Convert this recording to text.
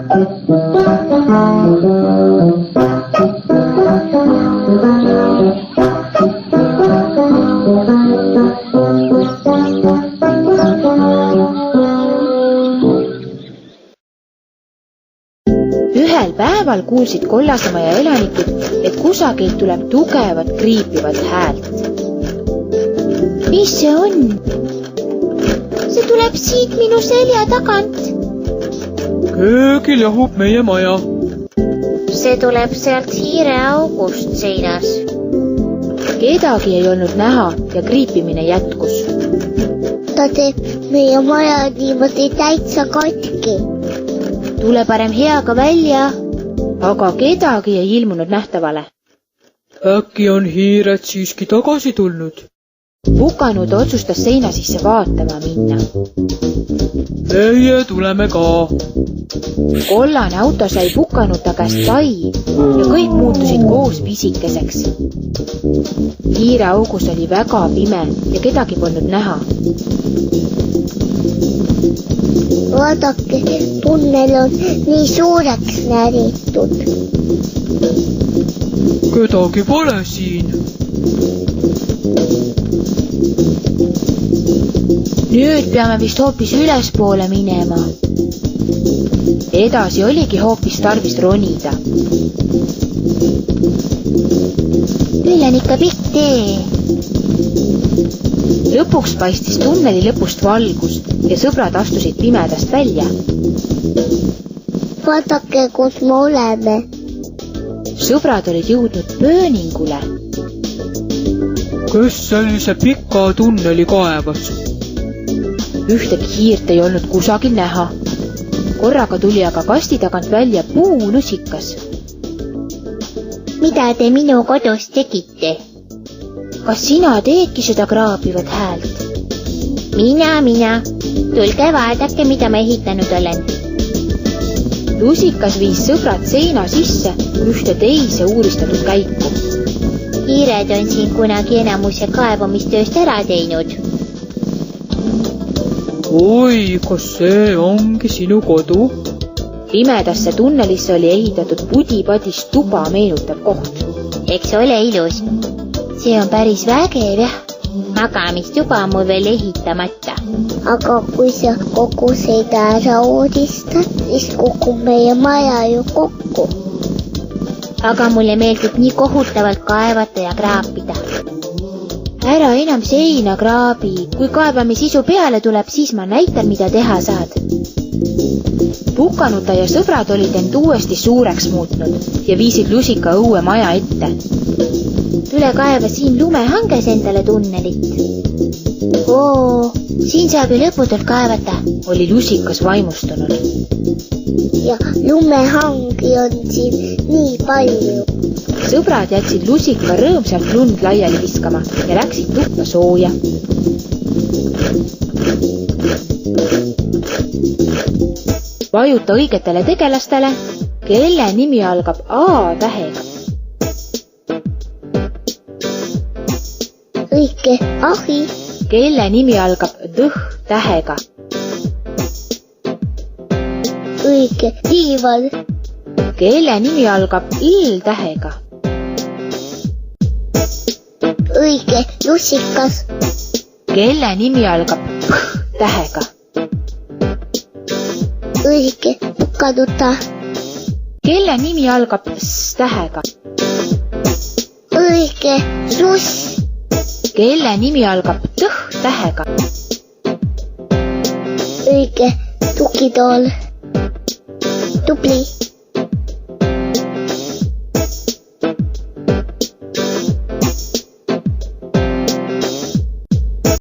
Ühel päeval kuulsid Kollasemaja elanikud, et kusagilt tuleb tugevat kriipivat häält. Mis see on? See tuleb siit minu selja tagant. Köögil jahub meie maja. See tuleb sealt hiire august seinas. Kedagi ei olnud näha ja kriipimine jätkus. Ta teeb meie maja niimoodi täitsa katki. Tule parem heaga välja. Aga kedagi ei ilmunud nähtavale. Äkki on hiired siiski tagasi tulnud? Pukanud otsustas seina sisse vaatama minna. Meie tuleme ka. Kollane auto sai Pukanuta käest sai ja kõik muutusid koos pisikeseks. Hiire augus oli väga pime ja kedagi polnud näha. Vaadake, tunnel on nii suureks näritud. Kedagi pole siin. Nüüd peame vist hoopis ülespoole minema. Edasi oligi hoopis tarvis ronida. Küll on ikka pikk tee. Lõpuks paistis tunneli lõpust valgus ja sõbrad astusid pimedast välja. Vaadake, kus me oleme. Sõbrad olid jõudnud pööningule. Kes sellise pika tunneli kaevas? Ühtegi hiirt ei olnud kusagil näha. Korraga tuli aga kasti tagant välja puulusikas. Mida te minu kodus tegite? Kas sina teedki seda kraabivat häält? Mina. Tulge vaadake, mida ma ehitanud olen. Lusikas viis sõbrad seina sisse ühte teise uuristatud käiku. Hiired on siin kunagi enamuse kaevamistööst ära teinud. Oi, kas see ongi sinu kodu? Pimedasse tunnelisse oli ehitatud pudipadis tuba meenutav koht. Eks ole ilus? See on päris vägev, jah. Magamistuba on mul veel ehitamata. Aga kui sa kogu seda ära uudistad, siis kukub meie maja ju kokku. Aga mulle meeldib nii kohutavalt kaevata ja kraapida. Ära enam seina kraabi. Kui kaebamisisu peale tuleb, siis ma näitan, mida teha saad. Pukanuta ja sõbrad olid end uuesti suureks muutnud ja viisid lusika õue maja ette. Tule kaeva siin lumehanges endale tunnelit. Oo, siin saab ju lõputult kaevata. Oli lusikas vaimustunud. Ja lumehangi on siin nii palju. Sõbrad jätsid lusika rõõmsalt lund laiali viskama ja läksid tuppa sooja. Vajuta õigetele tegelastele, kelle nimi algab A tähega. Õige ahi. Kelle nimi algab Tõh tähega. Õige tiival. Kelle nimi algab L tähega. Õige lusikas. Kelle nimi algab P tähega. Õige Pukanuta. Kelle nimi algab S tähega. Õige suss. Kelle nimi algab Tõh tähega. Õige tukitool. Tubli.